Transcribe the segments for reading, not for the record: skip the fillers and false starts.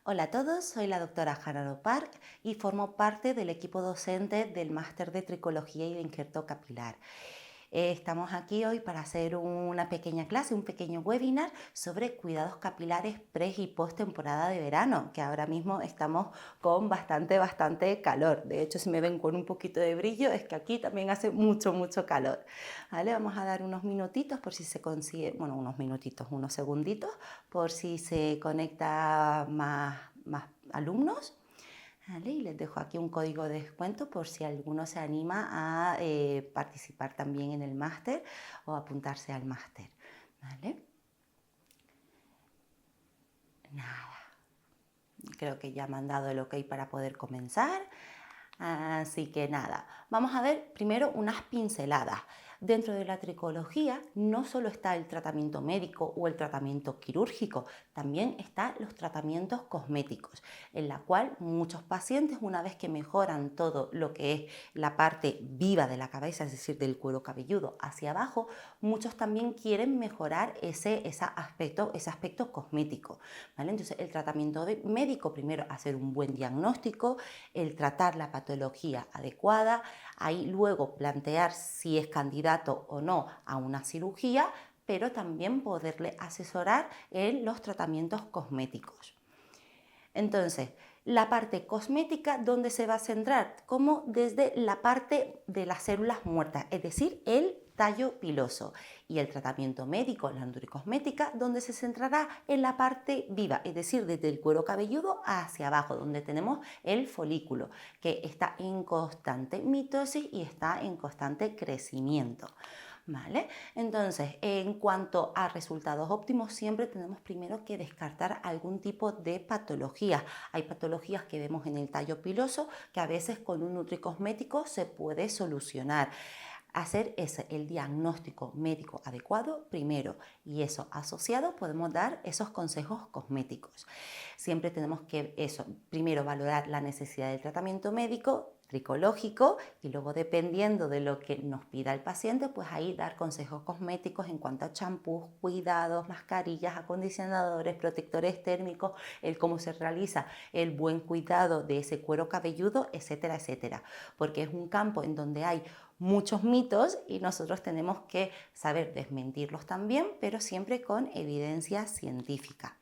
Hola a todos, soy la doctora Jararo Park y formo parte del equipo docente del Máster de Tricología y de Injerto Capilar. Estamos aquí hoy para hacer una pequeña clase, un pequeño webinar sobre cuidados capilares pre y post temporada de verano, que ahora mismo estamos con bastante calor. De hecho, si me ven con un poquito de brillo, es que aquí también hace mucho calor. ¿Vale? Vamos a dar unos minutitos por si se consigue, bueno, unos minutitos, unos segunditos, por si se conecta más alumnos. Vale, y les dejo aquí un código de descuento por si alguno se anima a participar también en el máster o apuntarse al máster. ¿Vale? Nada, creo que ya me han dado el ok para poder comenzar. Así que nada, vamos a ver primero unas pinceladas. Dentro de la tricología no solo está el tratamiento médico o el tratamiento quirúrgico, también están los tratamientos cosméticos, en la cual muchos pacientes, una vez que mejoran todo lo que es la parte viva de la cabeza, es decir, del cuero cabelludo hacia abajo, muchos también quieren mejorar ese aspecto cosmético. ¿Vale? Entonces, el tratamiento médico, primero hacer un buen diagnóstico, el tratar la patología adecuada, ahí luego plantear si es candidato o no a una cirugía, pero también poderle asesorar en los tratamientos cosméticos. Entonces, la parte cosmética, ¿dónde se va a centrar? Como desde la parte de las células muertas, es decir, el tallo piloso. Y el tratamiento médico, la enduricosmética, donde se centrará en la parte viva, es decir, desde el cuero cabelludo hacia abajo, donde tenemos el folículo, que está en constante mitosis y está en constante crecimiento. ¿Vale? Entonces, en cuanto a resultados óptimos, siempre tenemos primero que descartar algún tipo de patología. Hay patologías que vemos en el tallo piloso que a veces con un nutricosmético se puede solucionar. Hacer el diagnóstico médico adecuado primero y eso asociado podemos dar esos consejos cosméticos. Siempre tenemos que primero valorar la necesidad del tratamiento médico tricológico y luego dependiendo de lo que nos pida el paciente, pues ahí dar consejos cosméticos en cuanto a champús, cuidados, mascarillas, acondicionadores, protectores térmicos, el cómo se realiza el buen cuidado de ese cuero cabelludo, etcétera, porque es un campo en donde hay muchos mitos y nosotros tenemos que saber desmentirlos también, pero siempre con evidencia científica.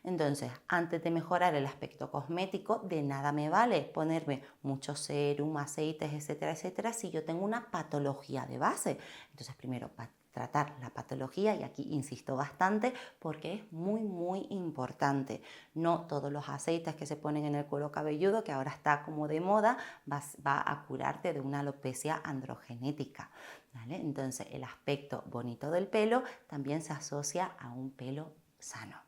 Entonces, antes de mejorar el aspecto cosmético, de nada me vale ponerme muchos serum, aceites, etcétera, si yo tengo una patología de base. Entonces, primero, tratar la patología, y aquí insisto bastante porque es muy importante. No todos los aceites que se ponen en el cuero cabelludo, que ahora está como de moda, va a curarte de una alopecia androgenética. ¿Vale? Entonces, el aspecto bonito del pelo también se asocia a un pelo sano.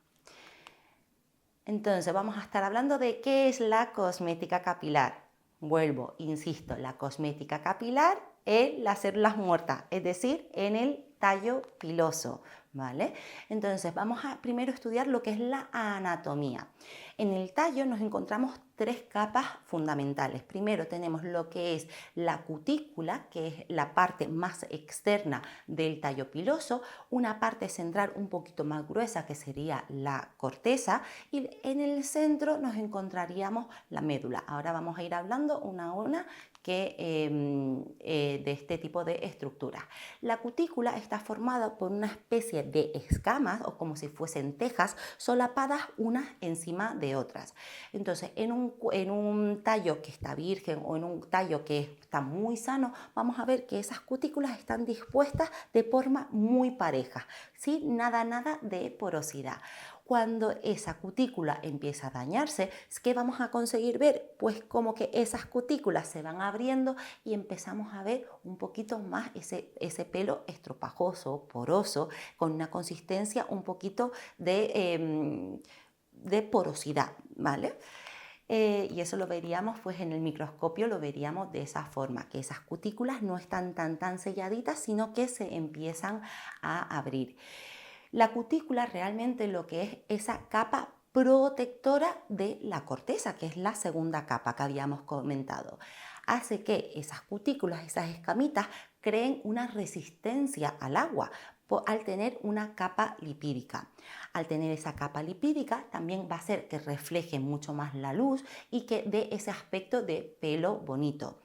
Entonces vamos a estar hablando de qué es la cosmética capilar. Vuelvo, insisto, la cosmética capilar en las células muertas, es decir, en el tallo piloso, ¿vale? Entonces vamos a primero estudiar lo que es la anatomía. En el tallo nos encontramos tres capas fundamentales. Primero tenemos lo que es la cutícula, que es la parte más externa del tallo piloso, una parte central un poquito más gruesa, que sería la corteza, y en el centro nos encontraríamos la médula. Ahora vamos a ir hablando una a una de este tipo de estructuras. La cutícula está formada por una especie de escamas o como si fuesen tejas solapadas unas encima de otras. Entonces, en un tallo que está virgen o en un tallo que está muy sano, vamos a ver que esas cutículas están dispuestas de forma muy pareja, sin nada de porosidad. Cuando esa cutícula empieza a dañarse, ¿qué vamos a conseguir ver? Pues como que esas cutículas se van abriendo y empezamos a ver un poquito más ese pelo estropajoso, poroso, con una consistencia un poquito de porosidad, ¿vale? Y eso lo veríamos pues en el microscopio, lo veríamos de esa forma, que esas cutículas no están tan selladitas, sino que se empiezan a abrir. La cutícula realmente lo que es esa capa protectora de la corteza, que es la segunda capa que habíamos comentado. Hace que esas cutículas, esas escamitas, creen una resistencia al agua, al tener una capa lipídica. Al tener esa capa lipídica también va a hacer que refleje mucho más la luz y que dé ese aspecto de pelo bonito.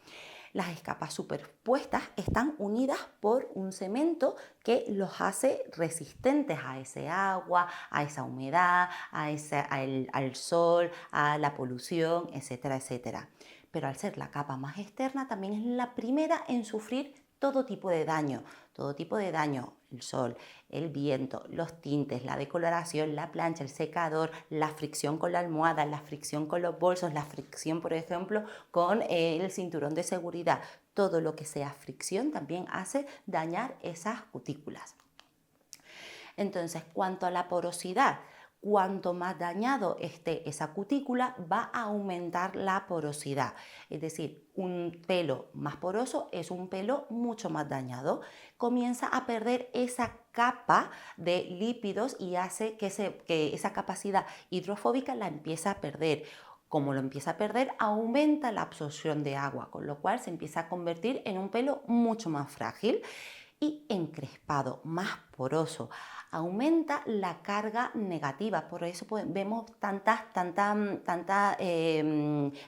Las capas superpuestas están unidas por un cemento que los hace resistentes a ese agua, a esa humedad, al sol, a la polución, etcétera, etcétera. Pero al ser la capa más externa, también es la primera en sufrir todo tipo de daño, el sol, el viento, los tintes, la decoloración, la plancha, el secador, la fricción con la almohada, la fricción con los bolsos, la fricción, por ejemplo, con el cinturón de seguridad. Todo lo que sea fricción también hace dañar esas cutículas. Entonces, cuanto a la porosidad, cuanto más dañado esté esa cutícula, va a aumentar la porosidad. Es decir, un pelo más poroso es un pelo mucho más dañado. Comienza a perder esa capa de lípidos y hace que esa capacidad hidrofóbica la empieza a perder. Como lo empieza a perder, aumenta la absorción de agua, con lo cual se empieza a convertir en un pelo mucho más frágil y encrespado, más poroso. Aumenta la carga negativa, por eso vemos tanta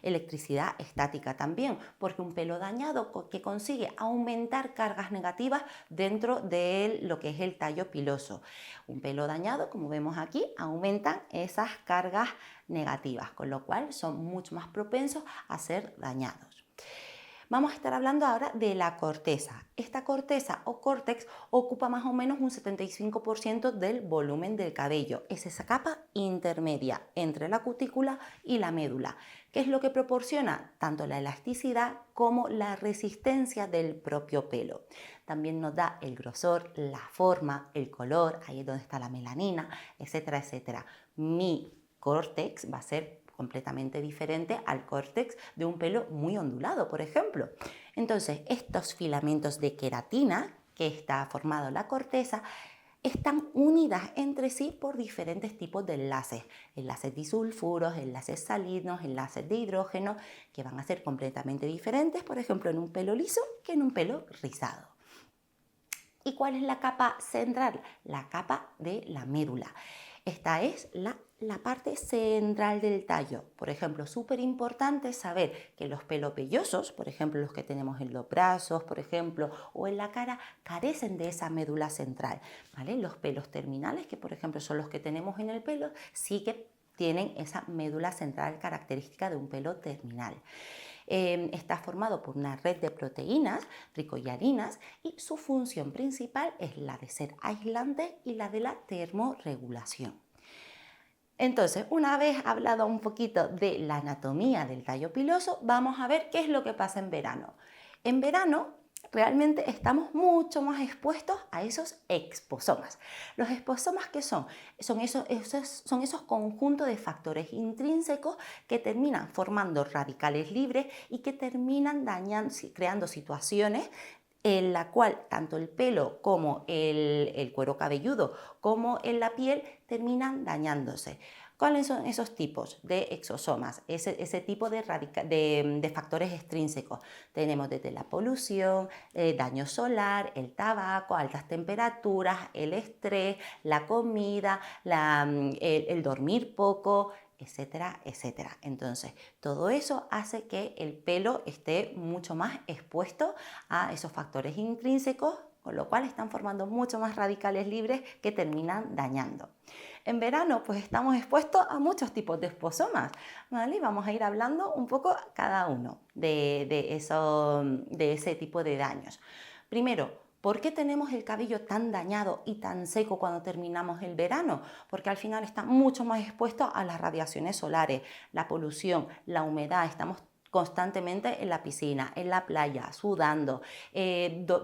electricidad estática también, porque un pelo dañado que consigue aumentar cargas negativas dentro de lo que es el tallo piloso. Un pelo dañado, como vemos aquí, aumentan esas cargas negativas, con lo cual son mucho más propensos a ser dañados. Vamos a estar hablando ahora de la corteza. Esta corteza o córtex ocupa más o menos un 75% del volumen del cabello. Es esa capa intermedia entre la cutícula y la médula, que es lo que proporciona tanto la elasticidad como la resistencia del propio pelo. También nos da el grosor, la forma, el color, ahí es donde está la melanina, etcétera, etcétera. Mi córtex va a ser completamente diferente al córtex de un pelo muy ondulado, por ejemplo. Entonces, estos filamentos de queratina que está formado la corteza están unidas entre sí por diferentes tipos de enlaces disulfuros, enlaces salinos, enlaces de hidrógeno, que van a ser completamente diferentes, por ejemplo, en un pelo liso que en un pelo rizado. ¿Y cuál es la capa central? La capa de la médula. Esta es la parte central del tallo. Por ejemplo, súper importante saber que los pelos vellosos, por ejemplo, los que tenemos en los brazos, por ejemplo, o en la cara, carecen de esa médula central, ¿vale? Los pelos terminales, que por ejemplo son los que tenemos en el pelo, sí que tienen esa médula central característica de un pelo terminal. Está formado por una red de proteínas tricoyalinas y su función principal es la de ser aislante y la de la termorregulación. Entonces, una vez hablado un poquito de la anatomía del tallo piloso, vamos a ver qué es lo que pasa en verano. En verano realmente estamos mucho más expuestos a esos exposomas. Los exposomas, ¿qué son? Son esos conjuntos de factores intrínsecos que terminan formando radicales libres y que terminan creando situaciones en la cual tanto el pelo como el cuero cabelludo como en la piel terminan dañándose. ¿Cuáles son esos tipos de exosomas? Ese tipo de factores extrínsecos. Tenemos desde la polución, daño solar, el tabaco, altas temperaturas, el estrés, la comida, el dormir poco, etcétera, etcétera. Entonces, todo eso hace que el pelo esté mucho más expuesto a esos factores intrínsecos, con lo cual están formando mucho más radicales libres que terminan dañando. En verano, pues estamos expuestos a muchos tipos de exposomas, ¿vale? Vamos a ir hablando un poco cada uno de ese tipo de daños. Primero, ¿por qué tenemos el cabello tan dañado y tan seco cuando terminamos el verano? Porque al final está mucho más expuesto a las radiaciones solares, la polución, la humedad, estamos constantemente en la piscina, en la playa, sudando,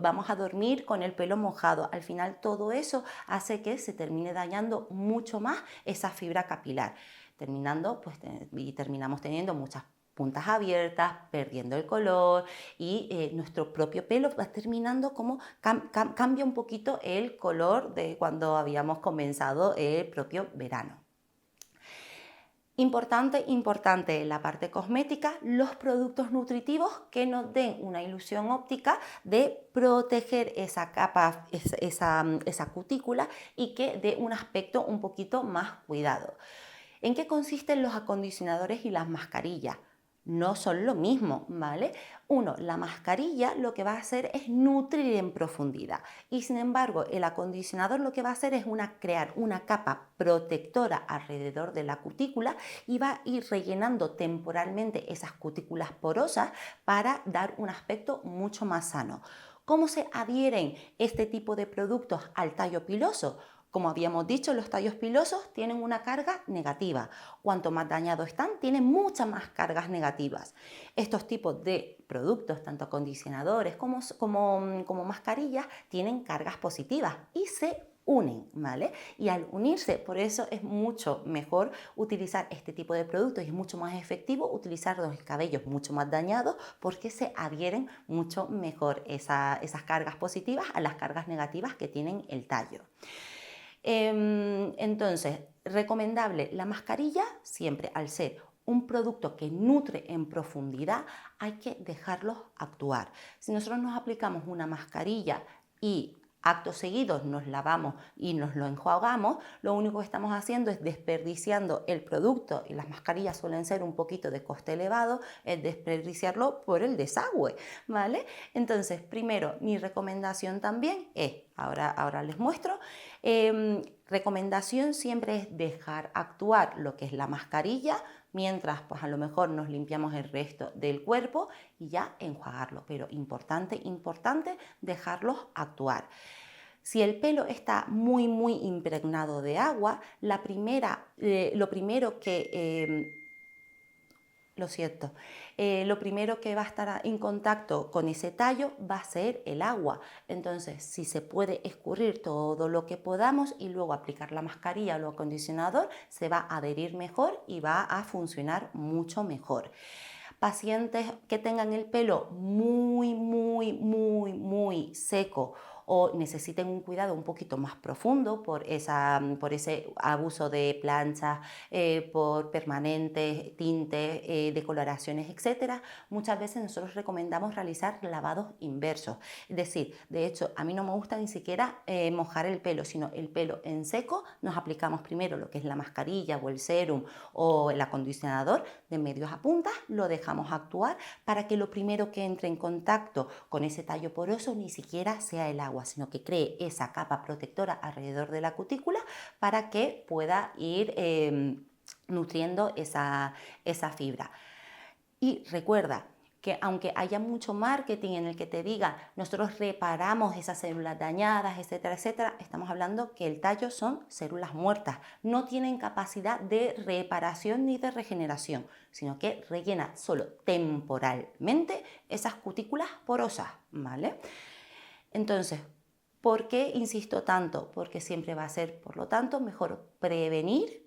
vamos a dormir con el pelo mojado. Al final todo eso hace que se termine dañando mucho más esa fibra capilar, terminamos teniendo muchas puntas abiertas, perdiendo el color y nuestro propio pelo va terminando como cambia un poquito el color de cuando habíamos comenzado el propio verano. Importante, importante en la parte cosmética, los productos nutritivos que nos den una ilusión óptica de proteger esa capa, esa cutícula y que dé un aspecto un poquito más cuidado. ¿En qué consisten los acondicionadores y las mascarillas? No son lo mismo, ¿vale? Uno, la mascarilla lo que va a hacer es nutrir en profundidad y sin embargo el acondicionador lo que va a hacer es crear una capa protectora alrededor de la cutícula y va a ir rellenando temporalmente esas cutículas porosas para dar un aspecto mucho más sano. ¿Cómo se adhieren este tipo de productos al tallo piloso? Como habíamos dicho, los tallos pilosos tienen una carga negativa. Cuanto más dañados están, tienen muchas más cargas negativas. Estos tipos de productos, tanto acondicionadores como mascarillas, tienen cargas positivas y se unen, ¿vale? Y al unirse, por eso es mucho mejor utilizar este tipo de productos y es mucho más efectivo utilizar los cabellos mucho más dañados porque se adhieren mucho mejor esas cargas positivas a las cargas negativas que tienen el tallo. Entonces, recomendable la mascarilla, siempre al ser un producto que nutre en profundidad, hay que dejarlos actuar. Si nosotros nos aplicamos una mascarilla y acto seguido nos lavamos y nos lo enjuagamos, lo único que estamos haciendo es desperdiciando el producto, y las mascarillas suelen ser un poquito de coste elevado, es desperdiciarlo por el desagüe, ¿vale? Entonces, primero, mi recomendación también es, ahora les muestro, recomendación siempre es dejar actuar lo que es la mascarilla, mientras pues a lo mejor nos limpiamos el resto del cuerpo y ya enjuagarlo, pero importante, importante dejarlos actuar. Si el pelo está muy impregnado de agua, lo primero que va a estar en contacto con ese tallo va a ser el agua. Entonces, si se puede escurrir todo lo que podamos y luego aplicar la mascarilla o el acondicionador, se va a adherir mejor y va a funcionar mucho mejor. Pacientes que tengan el pelo muy seco o necesiten un cuidado un poquito más profundo por ese abuso de planchas, por permanentes, tintes, decoloraciones, etcétera, muchas veces nosotros recomendamos realizar lavados inversos. Es decir, de hecho, a mí no me gusta ni siquiera mojar el pelo, sino el pelo en seco, nos aplicamos primero lo que es la mascarilla o el sérum o el acondicionador de medios a puntas, lo dejamos actuar para que lo primero que entre en contacto con ese tallo poroso ni siquiera sea el agua, sino que cree esa capa protectora alrededor de la cutícula para que pueda ir nutriendo esa fibra. Y recuerda que aunque haya mucho marketing en el que te diga nosotros reparamos esas células dañadas, etcétera, etcétera, estamos hablando que el tallo son células muertas, no tienen capacidad de reparación ni de regeneración, sino que rellena solo temporalmente esas cutículas porosas, ¿vale? Entonces, ¿por qué insisto tanto? Porque siempre va a ser, por lo tanto, mejor prevenir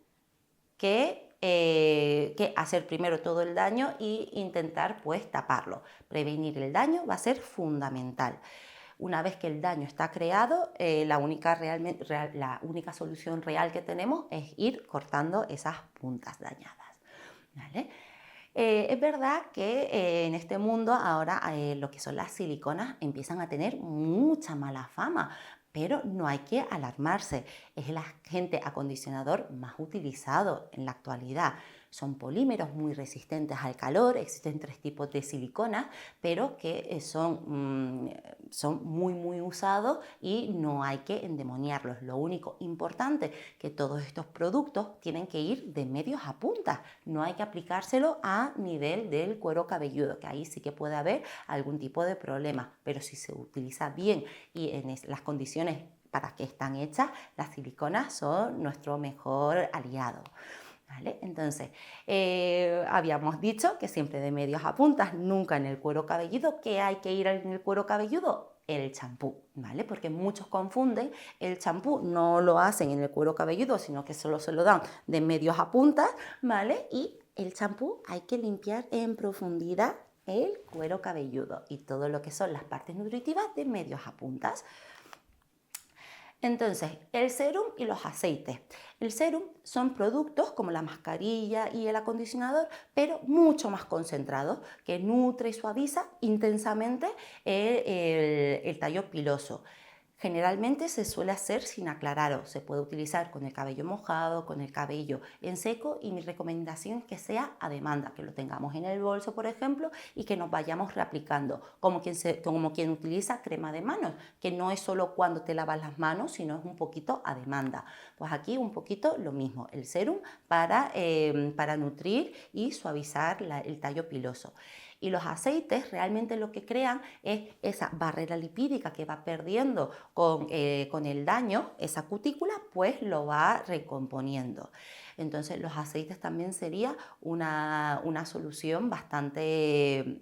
que hacer primero todo el daño e intentar pues taparlo. Prevenir el daño va a ser fundamental. Una vez que el daño está creado, la única solución real que tenemos es ir cortando esas puntas dañadas, ¿vale? Es verdad que en este mundo ahora lo que son las siliconas empiezan a tener mucha mala fama, pero no hay que alarmarse. Es el agente acondicionador más utilizado en la actualidad. Son polímeros muy resistentes al calor, existen 3 tipos de siliconas, pero que son muy usados y no hay que endemoniarlos. Lo único importante que todos estos productos tienen que ir de medios a puntas, no hay que aplicárselo a nivel del cuero cabelludo, que ahí sí que puede haber algún tipo de problema, pero si se utiliza bien y en las condiciones para que están hechas, las siliconas son nuestro mejor aliado. ¿Vale? Entonces, habíamos dicho que siempre de medios a puntas, nunca en el cuero cabelludo. ¿Qué hay que ir en el cuero cabelludo? El champú, ¿vale? Porque muchos confunden, el champú no lo hacen en el cuero cabelludo, sino que solo se lo dan de medios a puntas, ¿vale? Y el champú hay que limpiar en profundidad el cuero cabelludo y todo lo que son las partes nutritivas de medios a puntas. Entonces, el serum y los aceites. El serum son productos como la mascarilla y el acondicionador, pero mucho más concentrados, que nutre y suaviza intensamente el tallo piloso. Generalmente se suele hacer sin aclarado, se puede utilizar con el cabello mojado, con el cabello en seco y mi recomendación es que sea a demanda, que lo tengamos en el bolso, por ejemplo, y que nos vayamos reaplicando, como quien utiliza crema de manos, que no es solo cuando te lavas las manos, sino es un poquito a demanda. Pues aquí un poquito lo mismo, el serum para nutrir y suavizar el tallo piloso. Y los aceites realmente lo que crean es esa barrera lipídica que va perdiendo con el daño, esa cutícula, pues lo va recomponiendo. Entonces los aceites también sería una solución bastante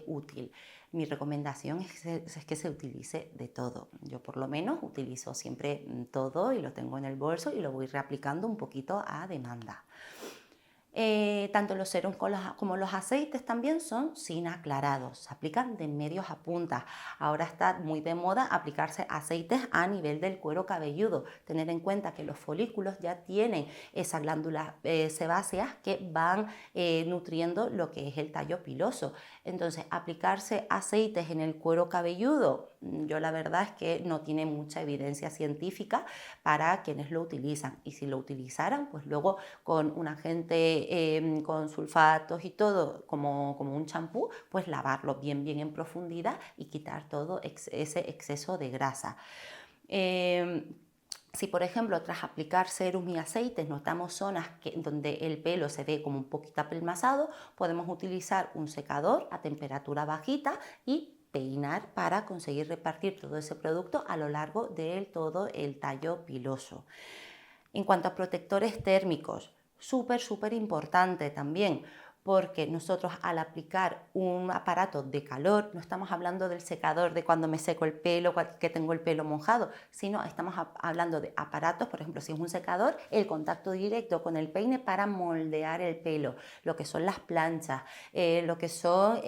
útil. Mi recomendación es que se utilice de todo. Yo por lo menos utilizo siempre todo y lo tengo en el bolso y lo voy reaplicando un poquito a demanda. Tanto los serums como los aceites también son sin aclarados, se aplican de medios a puntas. Ahora está muy de moda aplicarse aceites a nivel del cuero cabelludo. Tener en cuenta que los folículos ya tienen esas glándulas sebáceas que van nutriendo lo que es el tallo piloso. Entonces, aplicarse aceites en el cuero cabelludo, yo la verdad es que no tiene mucha evidencia científica para quienes lo utilizan. Y si lo utilizaran, pues luego con un agente con sulfatos y todo como un champú, pues lavarlo bien en profundidad y quitar todo ese exceso de grasa. Si por ejemplo tras aplicar serum y aceites notamos zonas donde el pelo se ve como un poquito apelmazado, podemos utilizar un secador a temperatura bajita y peinar para conseguir repartir todo ese producto a lo largo de todo el tallo piloso. En cuanto a protectores térmicos, súper importante también, porque nosotros al aplicar un aparato de calor, no estamos hablando del secador de cuando me seco el pelo, que tengo el pelo mojado, sino estamos hablando de aparatos, por ejemplo, si es un secador, el contacto directo con el peine para moldear el pelo, lo que son las planchas, lo que son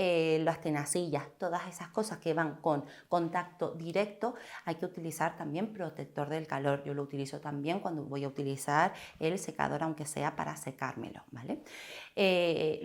las tenacillas, todas esas cosas que van con contacto directo, hay que utilizar también protector del calor. Yo lo utilizo también cuando voy a utilizar el secador, aunque sea para secármelo, ¿vale?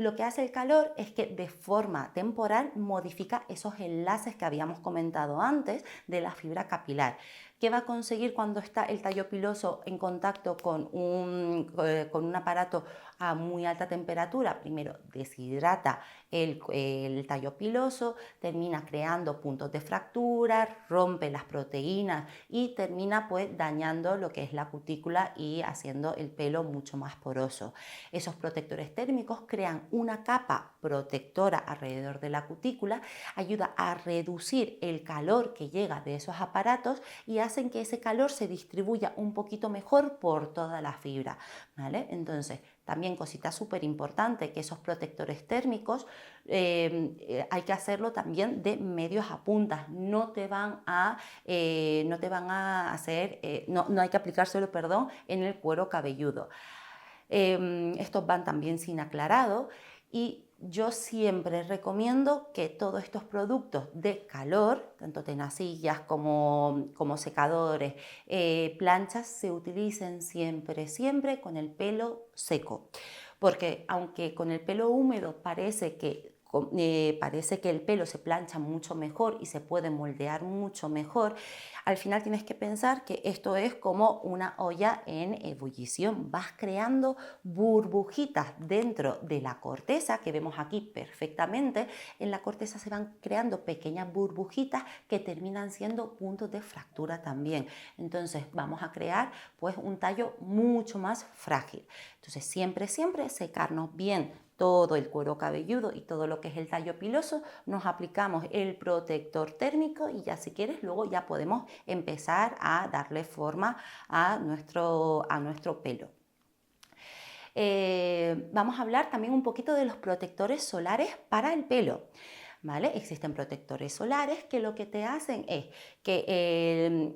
Lo que hace el calor es que de forma temporal modifica esos enlaces que habíamos comentado antes de la fibra capilar. ¿Qué va a conseguir cuando está el tallo piloso en contacto con un aparato a muy alta temperatura? Primero, deshidrata el tallo piloso, termina creando puntos de fractura, rompe las proteínas y termina pues dañando lo que es la cutícula y haciendo el pelo mucho más poroso. Esos protectores térmicos crean una capa protectora alrededor de la cutícula, ayuda a reducir el calor que llega de esos aparatos y hacen que ese calor se distribuya un poquito mejor por toda la fibra, ¿vale? Entonces, también cosita súper importante, que esos protectores térmicos hay que hacerlo también de medios a puntas, no te van a hacer, no hay que aplicárselo, perdón, en el cuero cabelludo. Estos van también sin aclarado y yo siempre recomiendo que todos estos productos de calor, tanto tenacillas como secadores, planchas, se utilicen siempre con el pelo seco. Porque aunque con el pelo húmedo parece que el pelo se plancha mucho mejor y se puede moldear mucho mejor, al final tienes que pensar que esto es como una olla en ebullición. Vas creando burbujitas dentro de la corteza, que vemos aquí perfectamente. En la corteza se van creando pequeñas burbujitas que terminan siendo puntos de fractura también. Entonces vamos a crear pues un tallo mucho más frágil. Entonces siempre secarnos bien todo el cuero cabelludo y todo lo que es el tallo piloso, nos aplicamos el protector térmico y ya si quieres luego ya podemos empezar a darle forma a nuestro pelo. Vamos a hablar también un poquito de los protectores solares para el pelo. ¿Vale? Existen protectores solares que lo que te hacen es que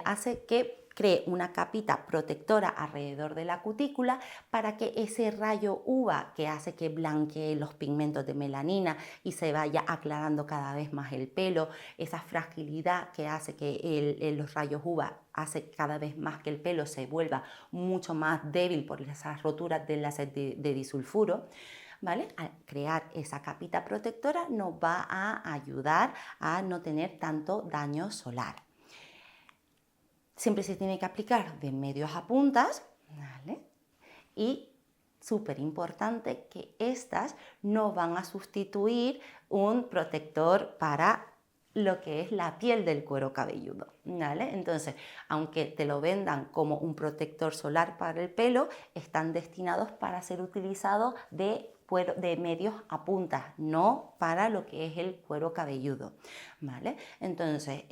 hace que cree una capita protectora alrededor de la cutícula para que ese rayo UVA que hace que blanquee los pigmentos de melanina y se vaya aclarando cada vez más el pelo, esa fragilidad que hace que los rayos UVA hace cada vez más que el pelo se vuelva mucho más débil por esas roturas de enlaces de disulfuro, ¿vale? Al crear esa capita protectora nos va a ayudar a no tener tanto daño solar. Siempre se tiene que aplicar de medios a puntas, ¿vale? Y súper importante que estas no van a sustituir un protector para lo que es la piel del cuero cabelludo, ¿vale? Entonces, aunque te lo vendan como un protector solar para el pelo, están destinados para ser utilizados de medios a puntas, no para lo que es el cuero cabelludo, ¿vale? Entonces,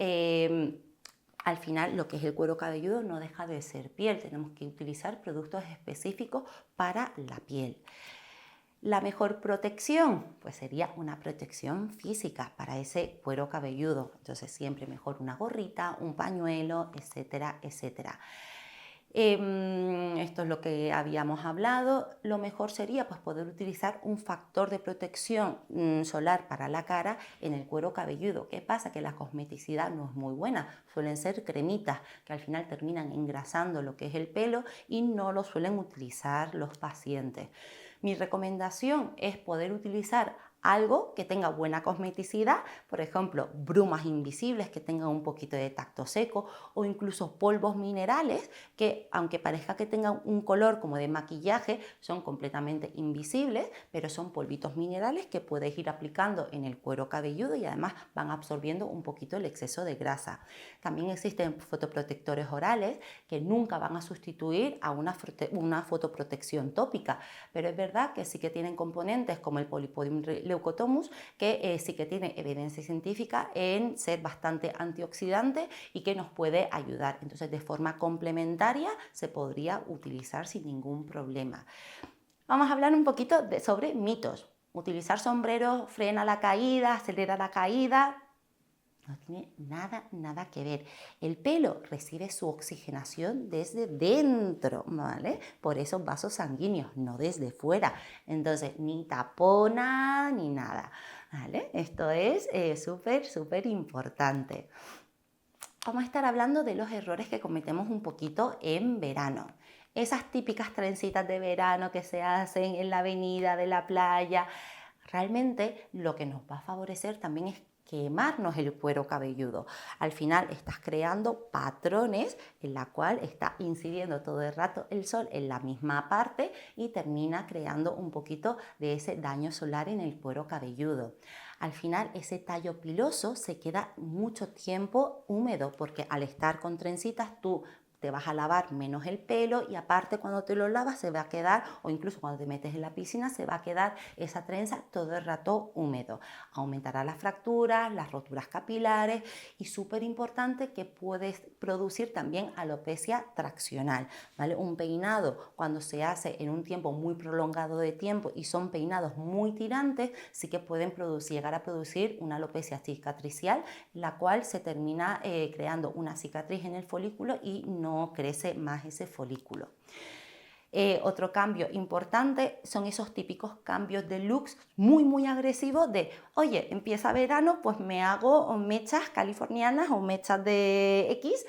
al final, lo que es el cuero cabelludo no deja de ser piel. Tenemos que utilizar productos específicos para la piel. La mejor protección, pues sería una protección física para ese cuero cabelludo. Entonces, siempre mejor una gorrita, un pañuelo, etcétera, etcétera. Esto es lo que habíamos hablado. Lo mejor sería pues, poder utilizar un factor de protección solar para la cara en el cuero cabelludo. ¿Qué pasa? Que la cosmeticidad no es muy buena. Suelen ser cremitas que al final terminan engrasando lo que es el pelo y no lo suelen utilizar los pacientes. Mi recomendación es poder utilizar algo que tenga buena cosmeticidad, por ejemplo, brumas invisibles que tengan un poquito de tacto seco o incluso polvos minerales que, aunque parezca que tengan un color como de maquillaje, son completamente invisibles, pero son polvitos minerales que puedes ir aplicando en el cuero cabelludo y además van absorbiendo un poquito el exceso de grasa. También existen fotoprotectores orales que nunca van a sustituir a una fotoprotección tópica, pero es verdad que sí que tienen componentes como el Polypodium leucotomus, que sí que tiene evidencia científica en ser bastante antioxidante y que nos puede ayudar. Entonces, de forma complementaria se podría utilizar sin ningún problema. Vamos a hablar un poquito sobre mitos. ¿Utilizar sombreros frena la caída, acelera la caída? No tiene nada que ver. El pelo recibe su oxigenación desde dentro, ¿vale? Por esos vasos sanguíneos, no desde fuera. Entonces, ni tapona ni nada, ¿vale? Esto es súper importante. Vamos a estar hablando de los errores que cometemos un poquito en verano. Esas típicas trencitas de verano que se hacen en la avenida de la playa, realmente lo que nos va a favorecer también es quemarnos el cuero cabelludo. Al final estás creando patrones en la cual está incidiendo todo el rato el sol en la misma parte y termina creando un poquito de ese daño solar en el cuero cabelludo. Al final ese tallo piloso se queda mucho tiempo húmedo porque al estar con trencitas tú te vas a lavar menos el pelo y aparte cuando te lo lavas se va a quedar, o incluso cuando te metes en la piscina, se va a quedar esa trenza todo el rato húmedo. Aumentará las fracturas, las roturas capilares y súper importante que puedes producir también alopecia traccional, ¿vale? Un peinado cuando se hace en un tiempo muy prolongado de tiempo y son peinados muy tirantes, sí que pueden llegar a producir una alopecia cicatricial, la cual se termina creando una cicatriz en el folículo y no crece más ese folículo. Otro cambio importante son esos típicos cambios de looks muy agresivos de, oye, empieza verano, pues me hago mechas californianas o mechas de X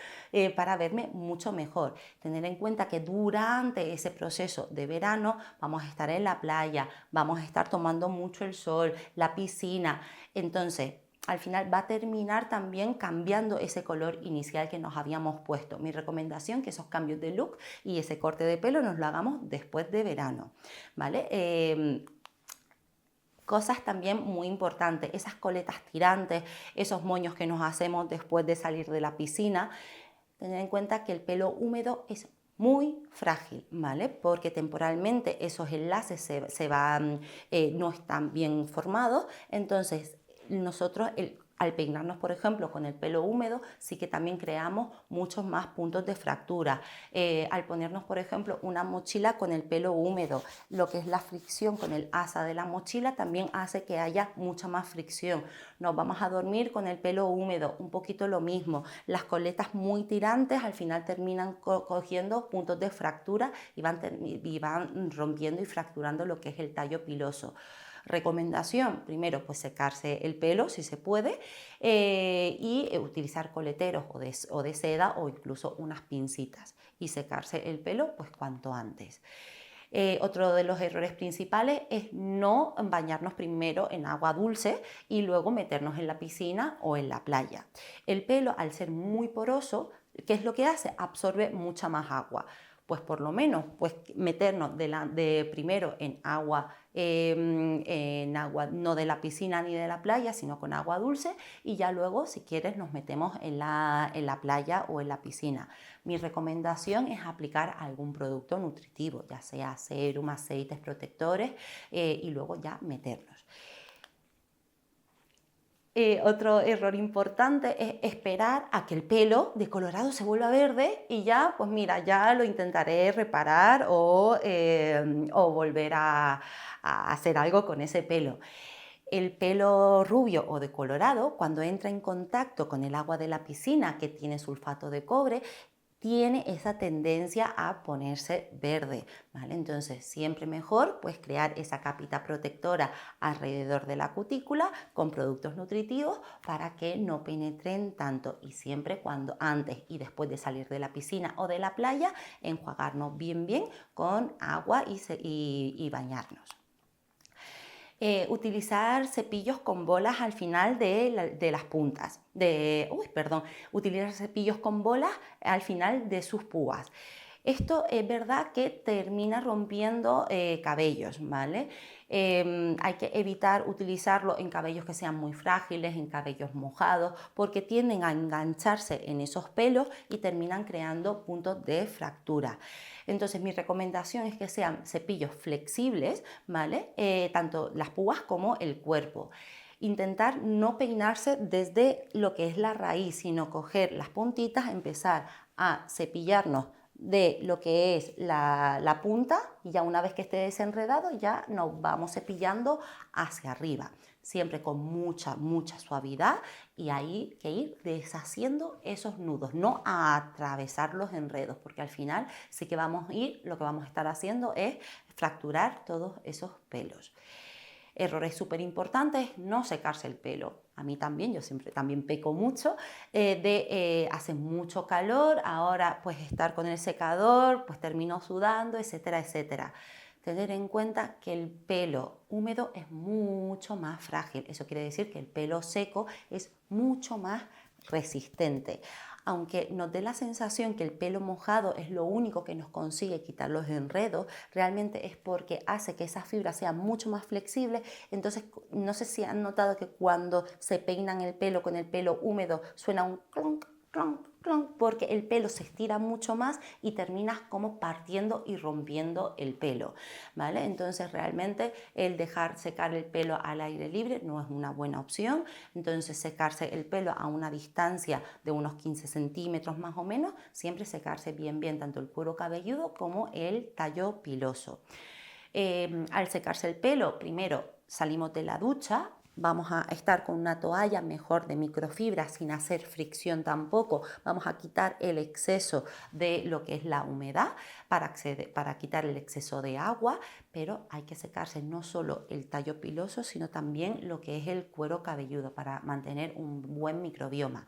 para verme mucho mejor. Tener en cuenta que durante ese proceso de verano vamos a estar en la playa, vamos a estar tomando mucho el sol, la piscina, entonces al final va a terminar también cambiando ese color inicial que nos habíamos puesto. Mi recomendación es que esos cambios de look y ese corte de pelo nos lo hagamos después de verano, ¿vale? Cosas también muy importantes, esas coletas tirantes, esos moños que nos hacemos después de salir de la piscina. Tener en cuenta que el pelo húmedo es muy frágil, ¿vale? Porque temporalmente esos enlaces no están bien formados, entonces nosotros Al peinarnos, por ejemplo, con el pelo húmedo, sí que también creamos muchos más puntos de fractura. Al ponernos, por ejemplo, una mochila con el pelo húmedo, lo que es la fricción con el asa de la mochila también hace que haya mucha más fricción. Nos vamos a dormir con el pelo húmedo, un poquito lo mismo. Las coletas muy tirantes al final terminan cogiendo puntos de fractura y van rompiendo y fracturando lo que es el tallo piloso. Recomendación, primero pues secarse el pelo si se puede y utilizar coleteros o de seda o incluso unas pincitas y secarse el pelo pues cuanto antes. Otro de los errores principales es no bañarnos primero en agua dulce y luego meternos en la piscina o en la playa. El pelo, al ser muy poroso, ¿qué es lo que hace? Absorbe mucha más agua. Pues por lo menos pues meternos primero en agua no de la piscina ni de la playa, sino con agua dulce, y ya luego si quieres nos metemos en la playa o en la piscina. Mi recomendación es aplicar algún producto nutritivo, ya sea serum, aceites protectores y luego ya meternos. Otro error importante es esperar a que el pelo decolorado se vuelva verde y ya, pues mira, ya lo intentaré reparar o volver a hacer algo con ese pelo. El pelo rubio o decolorado, cuando entra en contacto con el agua de la piscina que tiene sulfato de cobre, tiene esa tendencia a ponerse verde, ¿vale? Entonces, siempre mejor pues crear esa capita protectora alrededor de la cutícula con productos nutritivos para que no penetren tanto, y siempre cuando antes y después de salir de la piscina o de la playa, enjuagarnos bien con agua y bañarnos. Utilizar cepillos con bolas al final de las puntas, utilizar cepillos con bolas al final de sus púas. Esto es verdad que termina rompiendo cabellos, ¿vale? Hay que evitar utilizarlo en cabellos que sean muy frágiles, en cabellos mojados, porque tienden a engancharse en esos pelos y terminan creando puntos de fractura. Entonces mi recomendación es que sean cepillos flexibles, ¿vale? Tanto las púas como el cuerpo. Intentar no peinarse desde lo que es la raíz, sino coger las puntitas, empezar a cepillarnos de lo que es la punta, y ya una vez que esté desenredado ya nos vamos cepillando hacia arriba, siempre con mucha suavidad, y hay que ir deshaciendo esos nudos, no a atravesar los enredos, porque al final sí que lo que vamos a estar haciendo es fracturar todos esos pelos. Errores súper importantes: no secarse el pelo. A mí también, yo siempre también peco mucho hace mucho calor, ahora pues estar con el secador, pues termino sudando, etcétera, etcétera. Tener en cuenta que el pelo húmedo es mucho más frágil. Eso quiere decir que el pelo seco es mucho más resistente. Aunque nos dé la sensación que el pelo mojado es lo único que nos consigue quitar los enredos, realmente es porque hace que esas fibras sean mucho más flexibles. Entonces, no sé si han notado que cuando se peinan el pelo con el pelo húmedo suena un clonk, clonk, clonk, porque el pelo se estira mucho más y terminas como partiendo y rompiendo el pelo, ¿vale? Entonces realmente el dejar secar el pelo al aire libre no es una buena opción. Entonces secarse el pelo a una distancia de unos 15 centímetros más o menos, siempre secarse bien tanto el cuero cabelludo como el tallo piloso. Al secarse el pelo, primero salimos de la ducha. Vamos a estar con una toalla mejor de microfibra sin hacer fricción tampoco. Vamos a quitar el exceso de lo que es la humedad para quitar el exceso de agua, pero hay que secarse no solo el tallo piloso, sino también lo que es el cuero cabelludo para mantener un buen microbioma.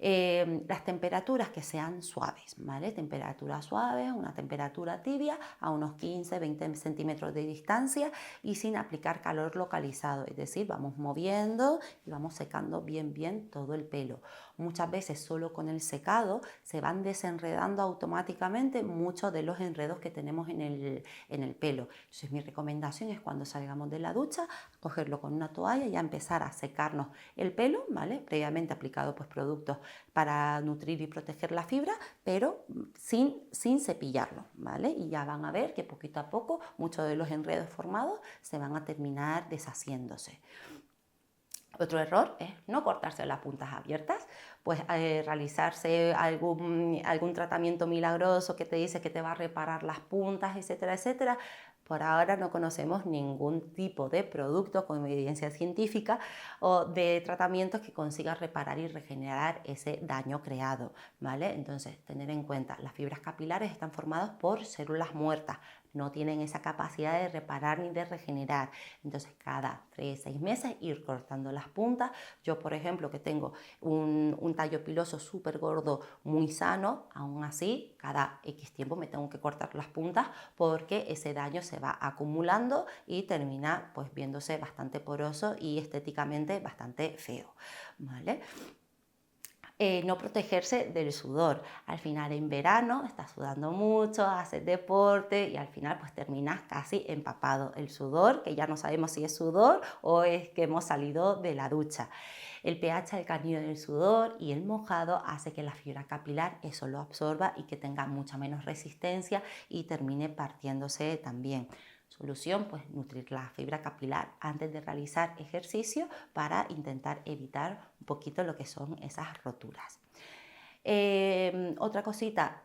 Las temperaturas que sean suaves, ¿vale? Temperatura suave, una temperatura tibia a unos 15-20 centímetros de distancia y sin aplicar calor localizado, es decir, vamos moviendo y vamos secando bien todo el pelo. Muchas veces solo con el secado se van desenredando automáticamente muchos de los enredos que tenemos en el pelo. Entonces mi recomendación es, cuando salgamos de la ducha, cogerlo con una toalla y ya empezar a secarnos el pelo, ¿vale? Previamente aplicado pues productos para nutrir y proteger la fibra, pero sin cepillarlo, ¿vale? Y ya van a ver que poquito a poco muchos de los enredos formados se van a terminar deshaciéndose. Otro error es no cortarse las puntas abiertas, pues realizarse algún tratamiento milagroso que te dice que te va a reparar las puntas, etcétera, etcétera. Por ahora no conocemos ningún tipo de producto con evidencia científica o de tratamientos que consiga reparar y regenerar ese daño creado, ¿vale? Entonces, tener en cuenta, las fibras capilares están formadas por células muertas, no tienen esa capacidad de reparar ni de regenerar. Entonces, cada 3-6 meses ir cortando las puntas. Yo, por ejemplo, que tengo un tallo piloso súper gordo, muy sano, aún así, cada X tiempo me tengo que cortar las puntas porque ese daño se va acumulando y termina pues viéndose bastante poroso y estéticamente bastante feo, ¿vale? No protegerse del sudor. Al final en verano estás sudando mucho, haces deporte y al final pues terminas casi empapado. El sudor, que ya no sabemos si es sudor o es que hemos salido de la ducha. El pH alcalino del sudor y el mojado hace que la fibra capilar eso lo absorba y que tenga mucha menos resistencia y termine partiéndose también. Solución, pues nutrir la fibra capilar antes de realizar ejercicio para intentar evitar un poquito lo que son esas roturas. Otra cosita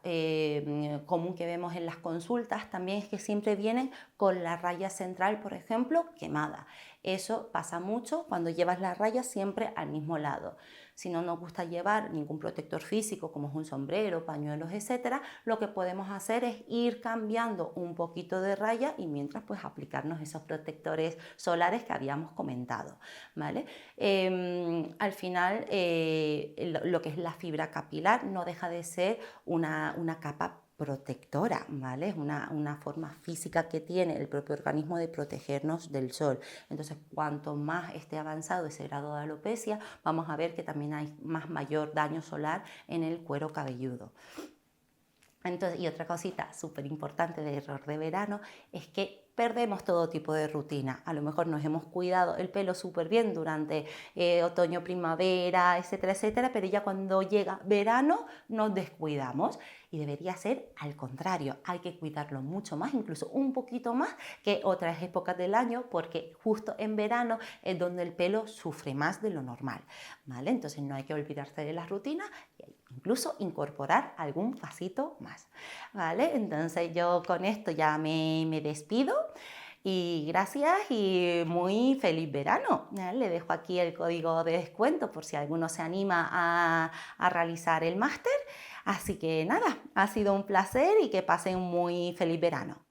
común que vemos en las consultas también es que siempre vienen con la raya central, por ejemplo, quemada. Eso pasa mucho cuando llevas la raya siempre al mismo lado. Si no nos gusta llevar ningún protector físico, como es un sombrero, pañuelos, etcétera, lo que podemos hacer es ir cambiando un poquito de raya y mientras pues aplicarnos esos protectores solares que habíamos comentado, ¿vale? Al final, lo que es la fibra capilar no deja de ser una capa protectora, ¿vale? Es una forma física que tiene el propio organismo de protegernos del sol. Entonces, cuanto más esté avanzado ese grado de alopecia, vamos a ver que también hay mayor daño solar en el cuero cabelludo. Entonces, y otra cosita súper importante de error de verano es que perdemos todo tipo de rutina. A lo mejor nos hemos cuidado el pelo súper bien durante otoño, primavera, etcétera, etcétera, pero ya cuando llega verano nos descuidamos y debería ser al contrario. Hay que cuidarlo mucho más, incluso un poquito más que otras épocas del año, porque justo en verano es donde el pelo sufre más de lo normal, ¿vale? Entonces no hay que olvidarse de las rutinas, incluso incorporar algún pasito más, ¿vale? Entonces yo con esto ya me despido y gracias y muy feliz verano. Le dejo aquí el código de descuento por si alguno se anima a realizar el máster. Así que nada, ha sido un placer y que pasen un muy feliz verano.